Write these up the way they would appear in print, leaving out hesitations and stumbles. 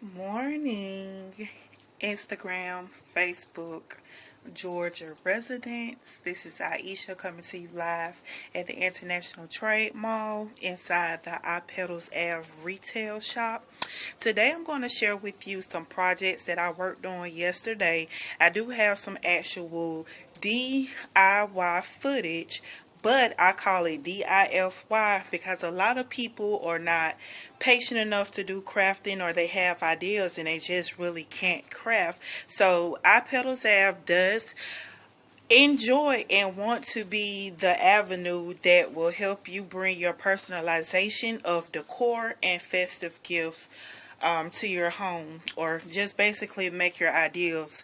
Morning, Instagram, Facebook, Georgia residents. This is Aisha coming to you live at the International Trade Mall inside the Petals Ave retail shop. Today I'm going to share with you some projects that I worked on yesterday. I do have some actual DIY footage, but I call it DIFY because a lot of people are not patient enough to do crafting, or they have ideas and they just really can't craft. So Petals Ave does enjoy and want to be the avenue that will help you bring your personalization of decor and festive gifts to your home, or just basically make your ideals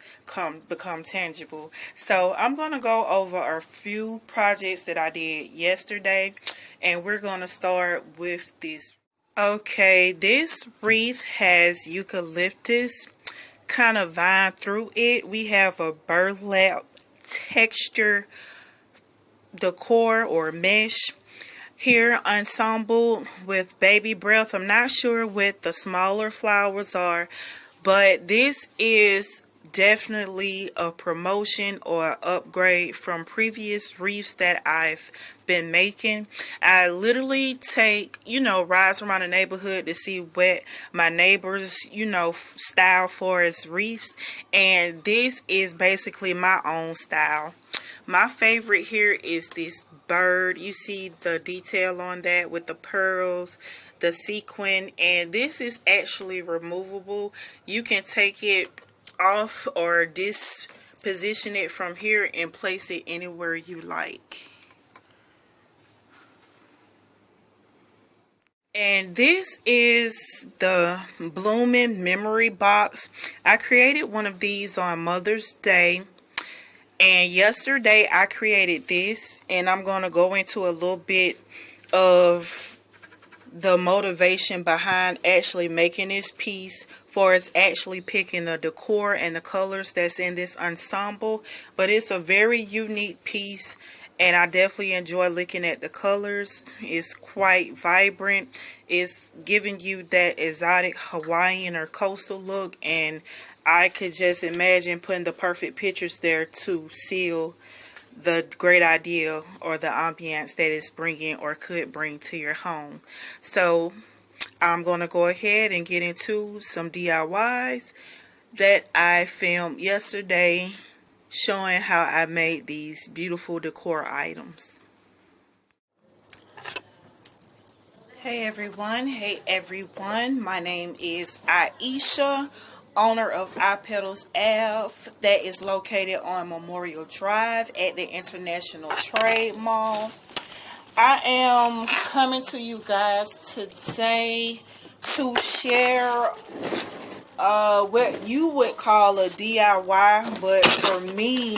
become tangible. So I'm going to go over a few projects that I did yesterday, and we're going to start with this. Okay, this wreath has eucalyptus kind of vine through it. We have a burlap texture decor or mesh here, ensemble with baby breath. I'm not sure what the smaller flowers are, but this is definitely a promotion or an upgrade from previous wreaths that I've been making. I literally take, rides around the neighborhood to see what my neighbors, style for as wreaths, and this is basically my own style. My favorite here is this bird. You see the detail on that with the pearls, the sequin, and this is actually removable. You can take it off or disposition it from here and place it anywhere you like. And this is the blooming memory box. I created one of these on Mother's Day, and yesterday I created this, and I'm going to go into a little bit of the motivation behind actually making this piece, for it's actually picking the decor and the colors that's in this ensemble. But it's a very unique piece, and I definitely enjoy looking at the colors. It's quite vibrant. It's giving you that exotic Hawaiian or coastal look, and I could just imagine putting the perfect pictures there to seal the great idea or the ambiance that it's bringing or could bring to your home. So I'm going to go ahead and get into some DIYs that I filmed yesterday, showing how I made these beautiful decor items. Hey everyone, my name is Aisha, owner of Petals Ave, that is located on Memorial Drive at the International Trade Mall. I am coming to you guys today to share what you would call a DIY, but for me,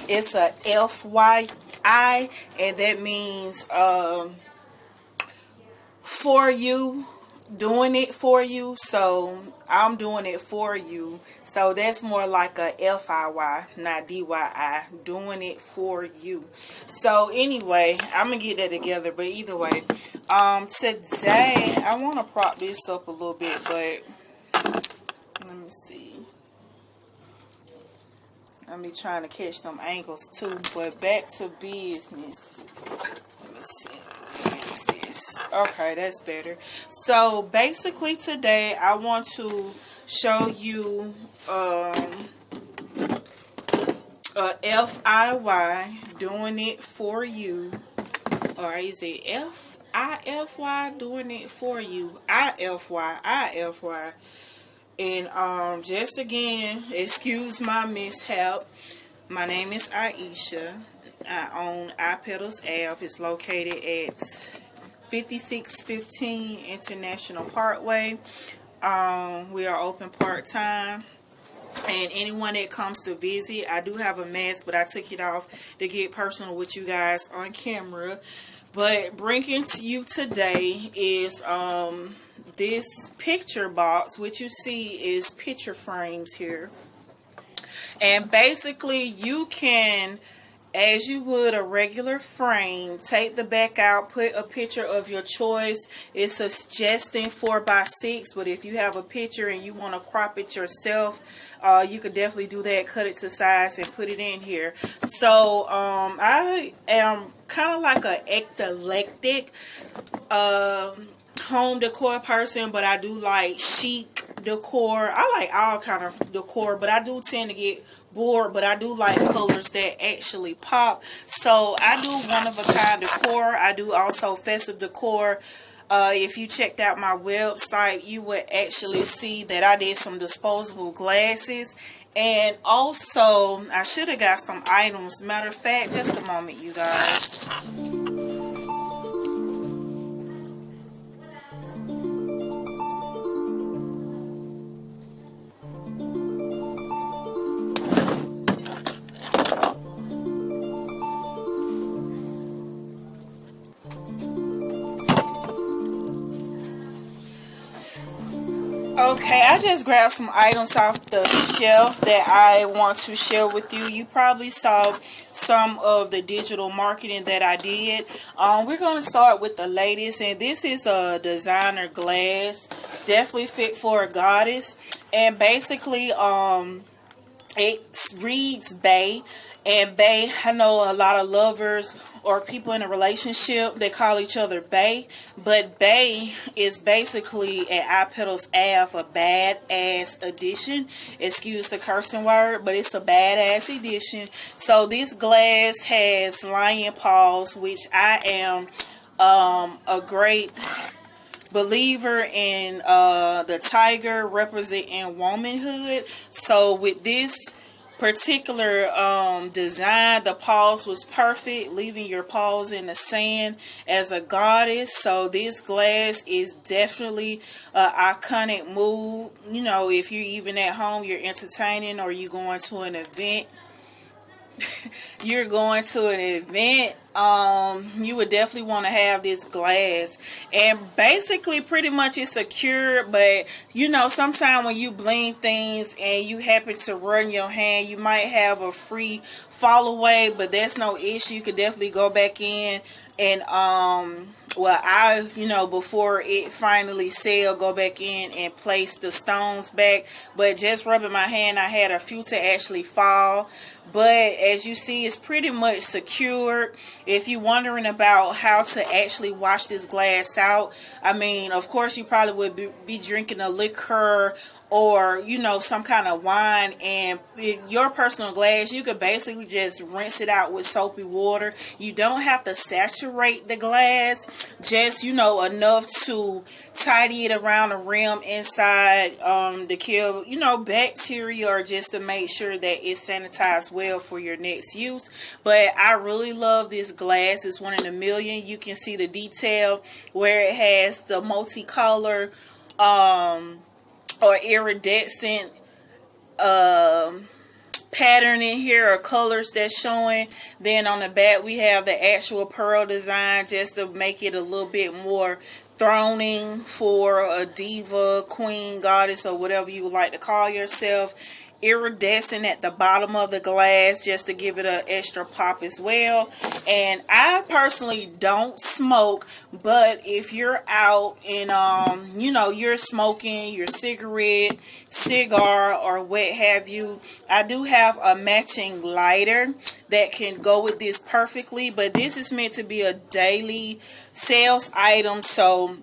it's a FYI, and that means for you, doing it for you. So I'm doing it for you, so that's more like a FIY, not DIY, doing it for you. So anyway, I'm gonna get that together, but either way, today I want to prop this up a little bit, but let me see, I'm trying to catch them angles too. But back to business. Let me see. Okay, that's better. So basically today I want to show you a FIY, doing it for you, or is it FIFY, doing it for you, IFY. And just again, excuse my mishap. My name is Aisha. I own Petals Ave. It's located at 5615 International Parkway. We are open part-time, and anyone that comes to visit, I do have a mask, but I took it off to get personal with you guys on camera. But bringing to you today is this picture box, which you see is picture frames here, and basically you can as you would a regular frame, take the back out, put a picture of your choice. It's suggesting 4x6, but if you have a picture and you want to crop it yourself, you could definitely do that. Cut it to size and put it in here. So I am kind of like a eclectic home decor person, but I do like chic decor. I like all kind of decor, but I do tend to get bored, but I do like colors that actually pop. So I do one of a kind decor. I do also festive decor. If you checked out my website, you would actually see that I did some disposable glasses. And also, I should have got some items. Matter of fact, just a moment, you guys. Okay, I just grabbed some items off the shelf that I want to share with you. You probably saw some of the digital marketing that I did. We're going to start with the latest, and this is a designer glass. Definitely fit for a goddess. And basically, it reads Bay. And Bay, I know a lot of lovers or people in a relationship, they call each other Bay. But Bay is basically at Petals Ave, a badass edition. Excuse the cursing word, but it's a badass edition. So this glass has lion paws, which I am a great believer in the tiger representing womanhood. So with this particular design, the paws was perfect, leaving your paws in the sand as a goddess. So this glass is definitely an iconic move. You know, if you're even at home, you're entertaining, or you're going to an event, you would definitely want to have this glass. And basically pretty much it's secure, but you know, sometimes when you bling things and you happen to run your hand, you might have a free fall away, but that's no issue. You could definitely go back in and before it finally sell, go back in and place the stones back. But just rubbing my hand, I had a few to actually fall. But as you see, it's pretty much secured. If you're wondering about how to actually wash this glass out, I mean, of course, you probably would be drinking a liquor or, you know, some kind of wine, and your personal glass, you could basically just rinse it out with soapy water. You don't have to saturate the glass, just, you know, enough to tidy it around the rim inside to kill, you know, bacteria, or just to make sure that it's sanitized well for your next use. But I really love this glass. It's one in a million. You can see the detail where it has the multicolor or iridescent pattern in here, or colors that's showing. Then on the back we have the actual pearl design, just to make it a little bit more throning for a diva, queen, goddess, or whatever you would like to call yourself. Iridescent at the bottom of the glass, just to give it an extra pop as well. And I personally don't smoke, but if you're out and you know, you're smoking your cigarette, cigar, or what have you, I do have a matching lighter that can go with this perfectly. But this is meant to be a daily sales item, so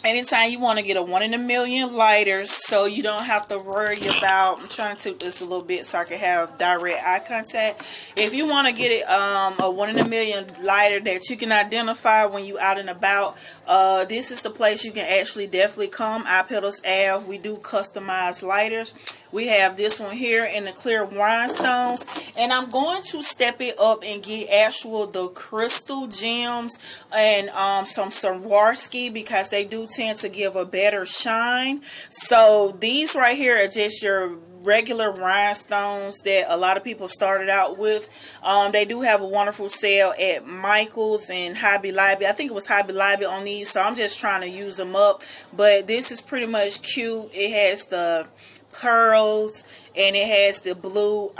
anytime you want to get a 1 in a million lighter, so you don't have to worry about, I'm trying to tilt this a little bit so I can have direct eye contact. If you want to get it a 1 in a million lighter that you can identify when you out and about, this is the place you can actually definitely come. Petals Ave, we do customized lighters. We have this one here in the clear rhinestones, and I'm going to step it up and get the crystal gems and some Swarovski, because they do tend to give a better shine. So these right here are just your regular rhinestones that a lot of people started out with. They do have a wonderful sale at Michael's and Hobby Lobby. I think it was Hobby Lobby on these, so I'm just trying to use them up. But this is pretty much cute. It has the pearls and it has the blue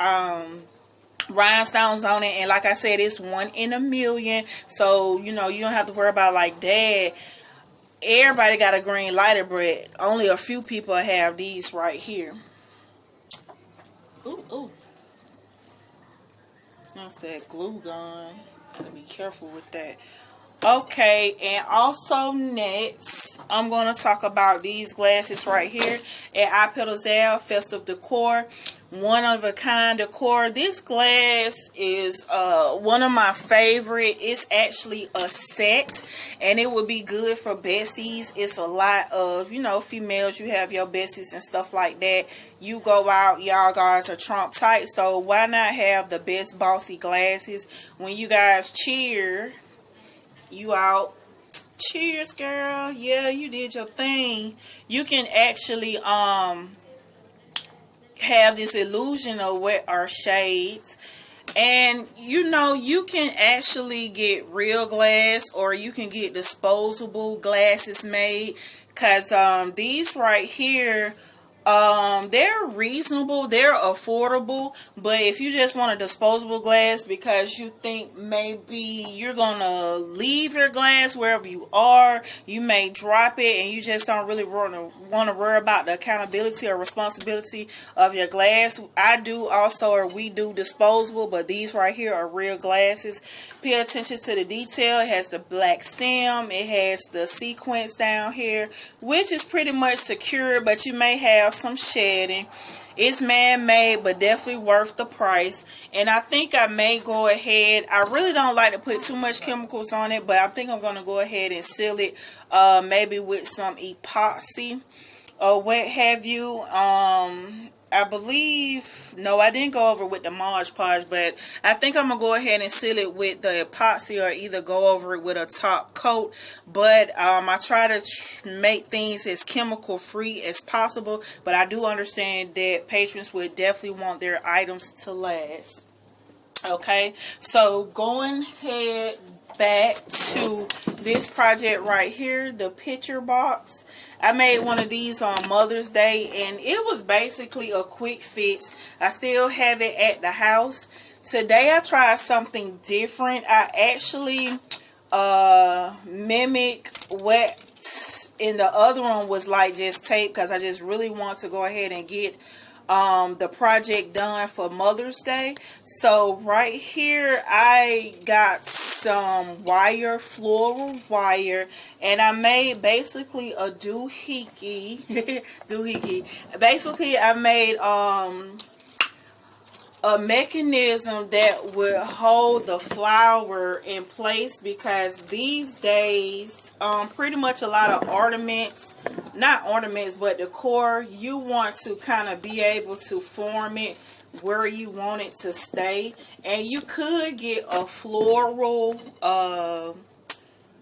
rhinestones on it. And like I said, it's 1 in a million. So, you know, you don't have to worry about like, Dad, everybody got a green lighter, but only a few people have these right here. Ooh, ooh. That's that glue gun. Gotta be careful with that. Okay, and also next, I'm going to talk about these glasses right here at Petals Ave, Festive Decor. One of a kind decor. This glass is one of my favorite. It's actually a set, and it would be good for besties. It's a lot of, you know, females. You have your besties and stuff like that. You go out, y'all guys are Trump tight, so why not have the best bossy glasses when you guys cheer? You out. Cheers, girl. Yeah, you did your thing. You can actually have this illusion of what are shades. And you know, you can actually get real glass, or you can get disposable glasses made, because these right here, they're reasonable, they're affordable. But if you just want a disposable glass because you think maybe you're gonna leave your glass wherever you are, you may drop it, and you just don't really want to worry about the accountability or responsibility of your glass, I do also, or we do, disposable. But these right here are real glasses. Pay attention to the detail. It has the black stem, it has the sequence down here, which is pretty much secure, but you may have some shedding. It's man-made, but definitely worth the price. And I think I may go ahead, I really don't like to put too much chemicals on it, but I think I'm going to go ahead and seal it, maybe with some epoxy or what have you. I believe, no, I didn't go over with the Mod Podge, but I think I'm going to go ahead and seal it with the epoxy, or either go over it with a top coat. But I try to make things as chemical free as possible, but I do understand that patrons would definitely want their items to last. Okay, so going ahead back to this project right here, the picture box. I made one of these on Mother's Day, and it was basically a quick fix. I still have it at the house. Today I tried something different. I actually mimic what in the other one was like just tape, because I just really want to go ahead and get the project done for Mother's Day. So right here I got some wire, floral wire, and I made basically a doohickey. Doohickey. Basically I made a mechanism that would hold the flower in place, because these days pretty much a lot of ornaments, not ornaments but decor, you want to kind of be able to form it where you want it to stay. And you could get a floral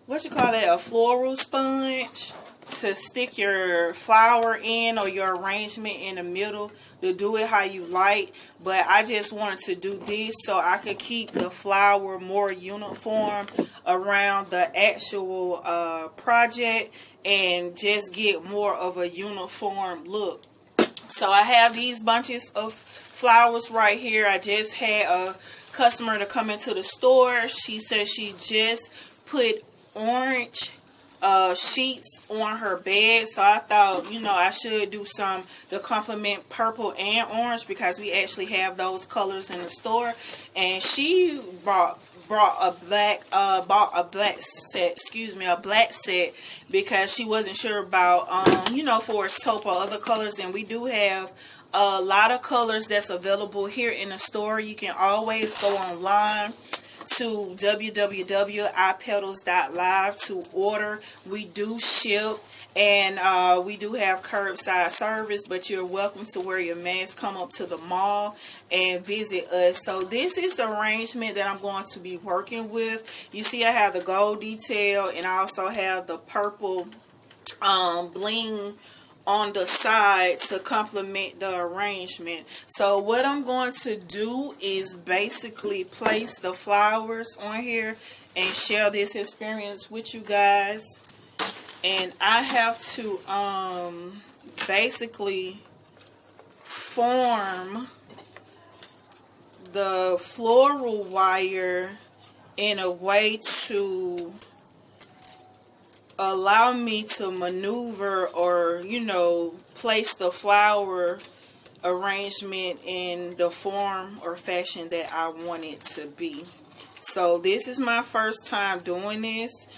what you call that, a floral sponge to stick your flower in, or your arrangement in the middle, to do it how you like. But I just wanted to do this so I could keep the flower more uniform around the actual project, and just get more of a uniform look. So I have these bunches of flowers right here. I just had a customer to come into the store. She said she just put orange sheets on her bed, so I thought, you know, I should do some to complement purple and orange, because we actually have those colors in the store. And she bought a black set, because she wasn't sure about you know, for its taupe or other colors. And we do have a lot of colors that's available here in the store. You can always go online to www.ipetals.live to order. We do ship, and we do have curbside service, but you're welcome to wear your mask, come up to the mall and visit us. So this is the arrangement that I'm going to be working with. You see I have the gold detail, and I also have the purple bling on the side to complement the arrangement. So what I'm going to do is basically place the flowers on here and share this experience with you guys. And I have to basically form the floral wire in a way to allow me to maneuver or, you know, place the flower arrangement in the form or fashion that I want it to be. So this is my first time doing this.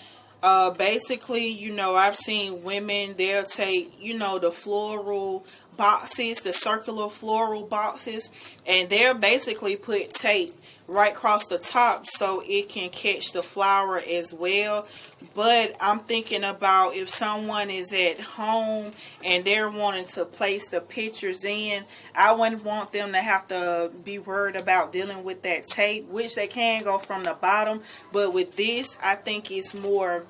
Basically, you know, I've seen women, they'll take, you know, the floral boxes, the circular floral boxes, and they'll basically put tape right across the top so it can catch the flower as well. But I'm thinking about if someone is at home and they're wanting to place the pictures in, I wouldn't want them to have to be worried about dealing with that tape, which they can go from the bottom. But with this, I think it's more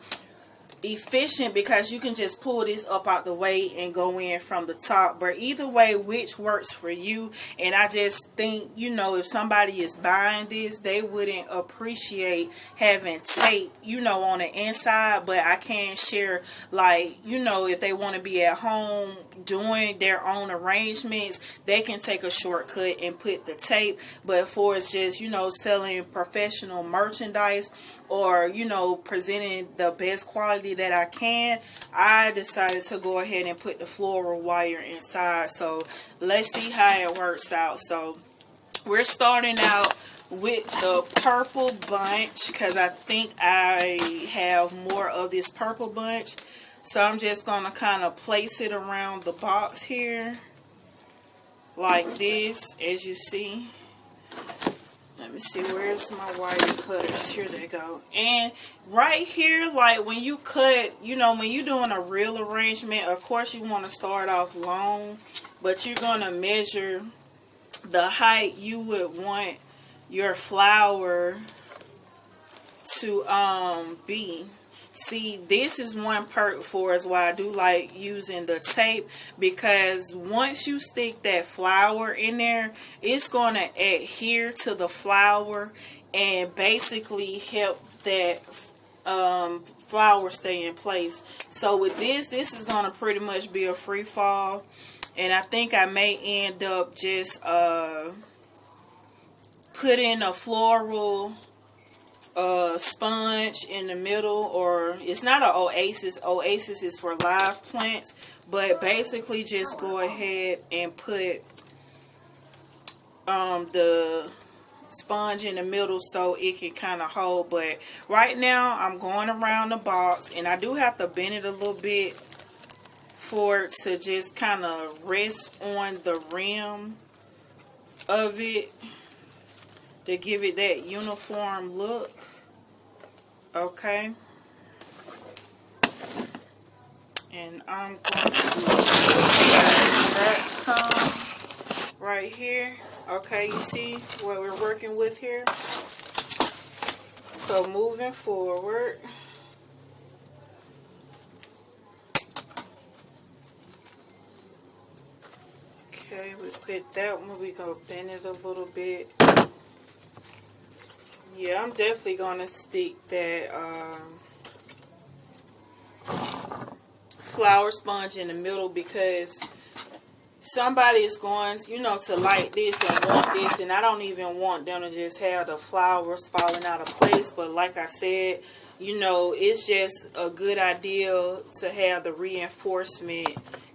efficient because you can just pull this up out the way and go in from the top. But either way, which works for you. And I just think, you know, if somebody is buying this, they wouldn't appreciate having tape, you know, on the inside. But I can share, like, you know, if they want to be at home doing their own arrangements, they can take a shortcut and put the tape. But for it's just, you know, selling professional merchandise or, you know, presenting the best quality that I can, I decided to go ahead and put the floral wire inside. So let's see how it works out. So we're starting out with the purple bunch because I think I have more of this purple bunch. So I'm just going to kind of place it around the box here like this, as you see. Let me see, where's my wire cutters? Here they go. And right here, like when you cut, you know, when you're doing a real arrangement, of course you want to start off long, but you're going to measure the height you would want your flower to be. See, this is one perk for us why I do like using the tape, because once you stick that flower in there, it's going to adhere to the flower and basically help that flower stay in place. So with this is going to pretty much be a free fall, and I think I may end up just putting a floral sponge in the middle, or it's not an oasis. Oasis is for live plants, but basically just go ahead and put the sponge in the middle so it can kind of hold. But right now I'm going around the box, and I do have to bend it a little bit for it to just kind of rest on the rim of it to give it that uniform look. Okay. And I'm going to wrap some right here. Okay, you see what we're working with here? So moving forward, okay, we put that one, we go bend it a little bit. Yeah, I'm definitely going to stick that flower sponge in the middle, because somebody is going, you know, to like this and want this, and I don't even want them to just have the flowers falling out of place. But like I said, you know, it's just a good idea to have the reinforcement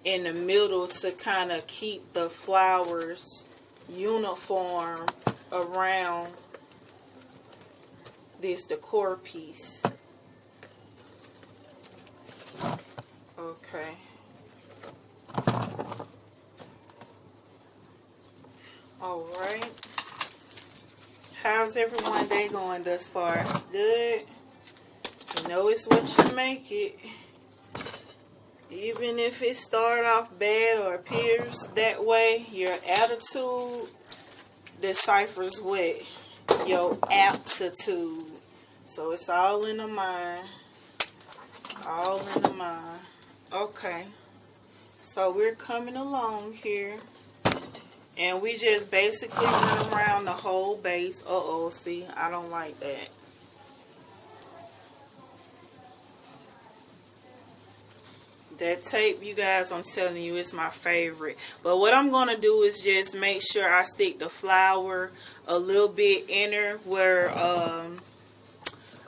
in the middle to kind of keep the flowers uniform around this decor piece. Okay. Alright. How's everyone's day going thus far? Good? You know it's what you make it. Even if it started off bad or appears that way, your attitude deciphers what your aptitude. So it's all in the mind. All in the mind. Okay. So we're coming along here. And we just basically went around the whole base. Uh-oh, see, I don't like that. That tape, you guys, I'm telling you, it's my favorite. But what I'm going to do is just make sure I stick the flower a little bit inner where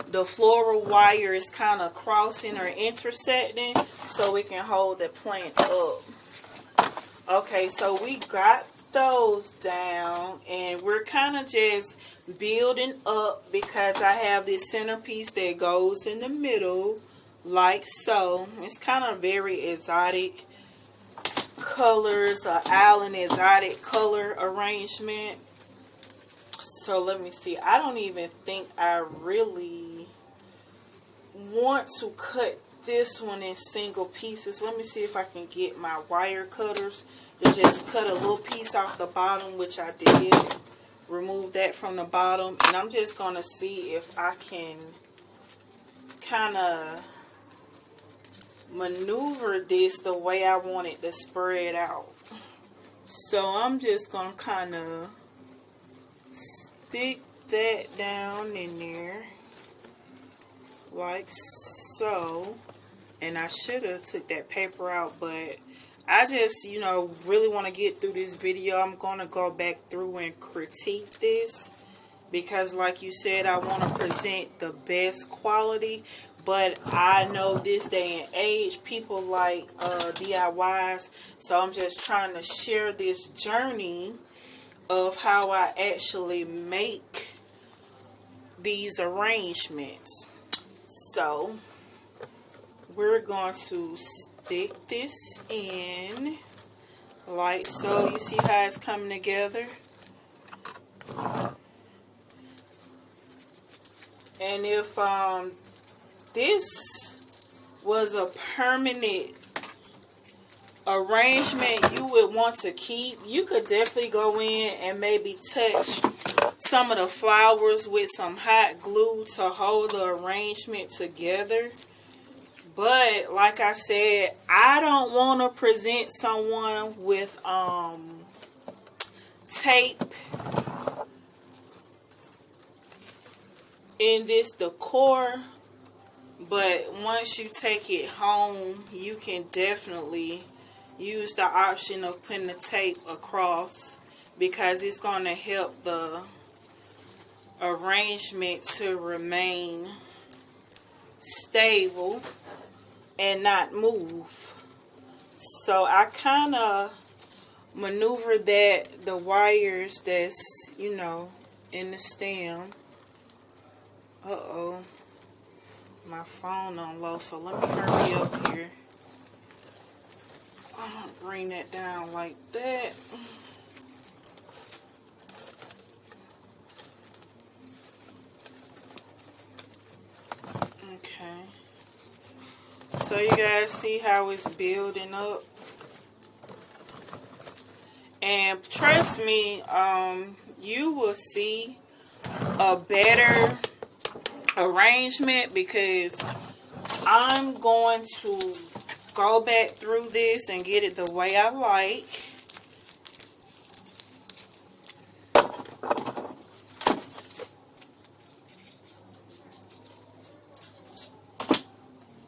the floral wire is kind of crossing or intersecting, so we can hold the plant up. Okay, so we got those down, and we're kind of just building up because I have this centerpiece that goes in the middle like so. It's kind of very exotic colors, island exotic color arrangement. So let me see. I don't even think I really want to cut this one in single pieces. Let me see if I can get my wire cutters to just cut a little piece off the bottom, which I did. Remove that from the bottom, and I'm just going to see if I can kind of maneuver this the way I want it to spread out. So I'm just going to kind of stick that down in there like so. And I should have took that paper out, but I just, you know, really want to get through this video. I'm going to go back through and critique this because, like you said, I want to present the best quality. But I know this day and age, people like DIYs. So I'm just trying to share this journey of how I actually make these arrangements. So we're going to stick this in like so. You see how it's coming together? And if this was a permanent arrangement you would want to keep, you could definitely go in and maybe touch some of the flowers with some hot glue to hold the arrangement together. But like I said, I don't want to present someone with tape in this decor. But once you take it home, you can definitely use the option of putting the tape across because it's going to help the arrangement to remain stable and not move. So I kind of maneuver that the wires that's, you know, in the stem. Uh-oh. My phone on low, so let me hurry up here. I'll bring that down like that. Okay. So you guys see how it's building up. And trust me, you will see a better arrangement because I'm going to go back through this and get it the way I like.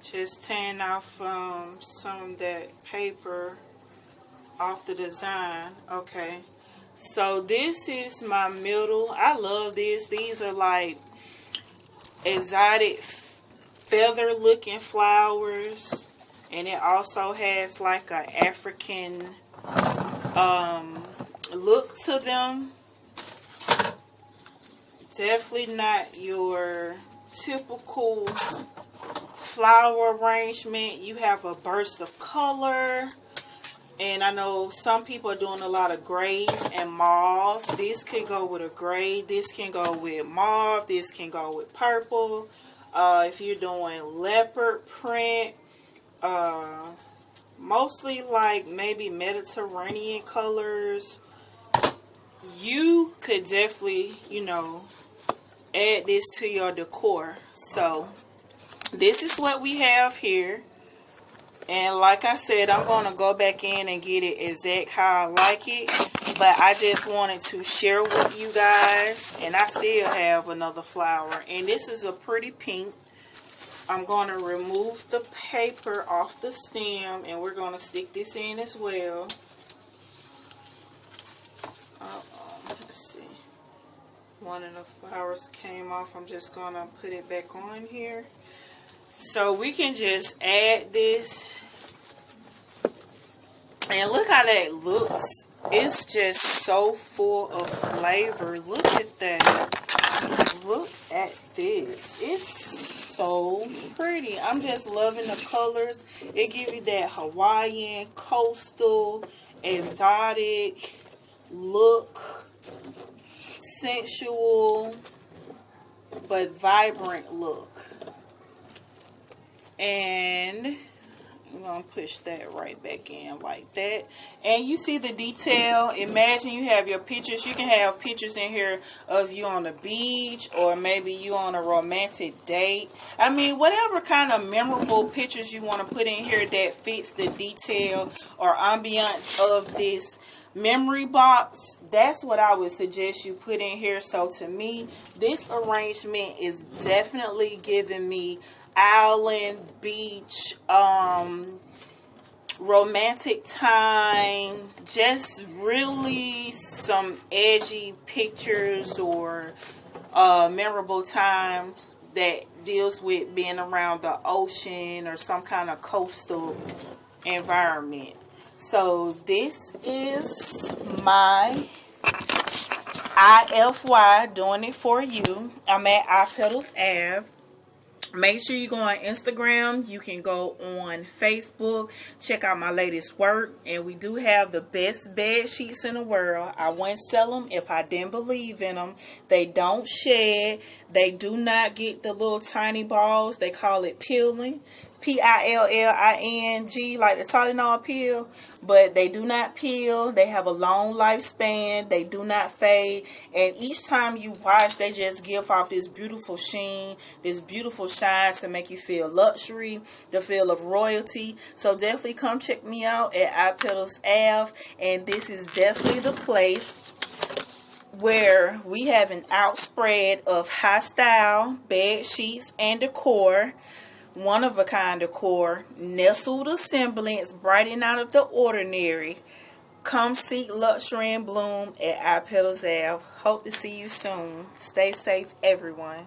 Just tearing off some of that paper off the design. Okay, so this is my middle. I love this. These are like exotic feather looking flowers, and it also has like a African look to them. Definitely not your typical flower arrangement. You have a burst of color, and I know some people are doing a lot of grays and mauves. This could go with a gray, this can go with mauve, this can go with purple. If you're doing leopard print, mostly like maybe Mediterranean colors, you could definitely, you know, add this to your decor. So this is what we have here. And like I said, I'm going to go back in and get it exact how I like it. But I just wanted to share with you guys. And I still have another flower. And this is a pretty pink. I'm going to remove the paper off the stem, and we're going to stick this in as well. Let's see. One of the flowers came off. I'm just going to put it back on here. So we can just add this. And look how that looks. It's just so full of flavor. Look at that. Look at this. It's so pretty. I'm just loving the colors. It gives you that Hawaiian, coastal, exotic look. Sensual, but vibrant look. And I'm going to push that right back in like that. And you see the detail. Imagine you have your pictures. You can have pictures in here of you on the beach, or maybe you on a romantic date. I mean, whatever kind of memorable pictures you want to put in here that fits the detail or ambiance of this memory box, that's what I would suggest you put in here. So to me, this arrangement is definitely giving me island, beach, romantic time, just really some edgy pictures or memorable times that deals with being around the ocean or some kind of coastal environment. So this is my IFY, doing it for you. I'm at Petals Ave. Make sure you go on Instagram. You can go on Facebook. Check out my latest work. And we do have the best bed sheets in the world. I wouldn't sell them if I didn't believe in them. They don't shed. They do not get the little tiny balls. They call it peeling. Pilling, like the Tylenol pill, but they do not peel. They have a long lifespan. They do not fade, and each time you wash, they just give off this beautiful sheen, this beautiful shine to make you feel luxury, the feel of royalty. So definitely come check me out at Petals Ave, and this is definitely the place where we have an outspread of high style bed sheets and decor. One of a kind decor, nestled assemblance, brighten out of the ordinary. Come seek luxury and bloom at Petals Ave. Hope to see you soon. Stay safe, everyone.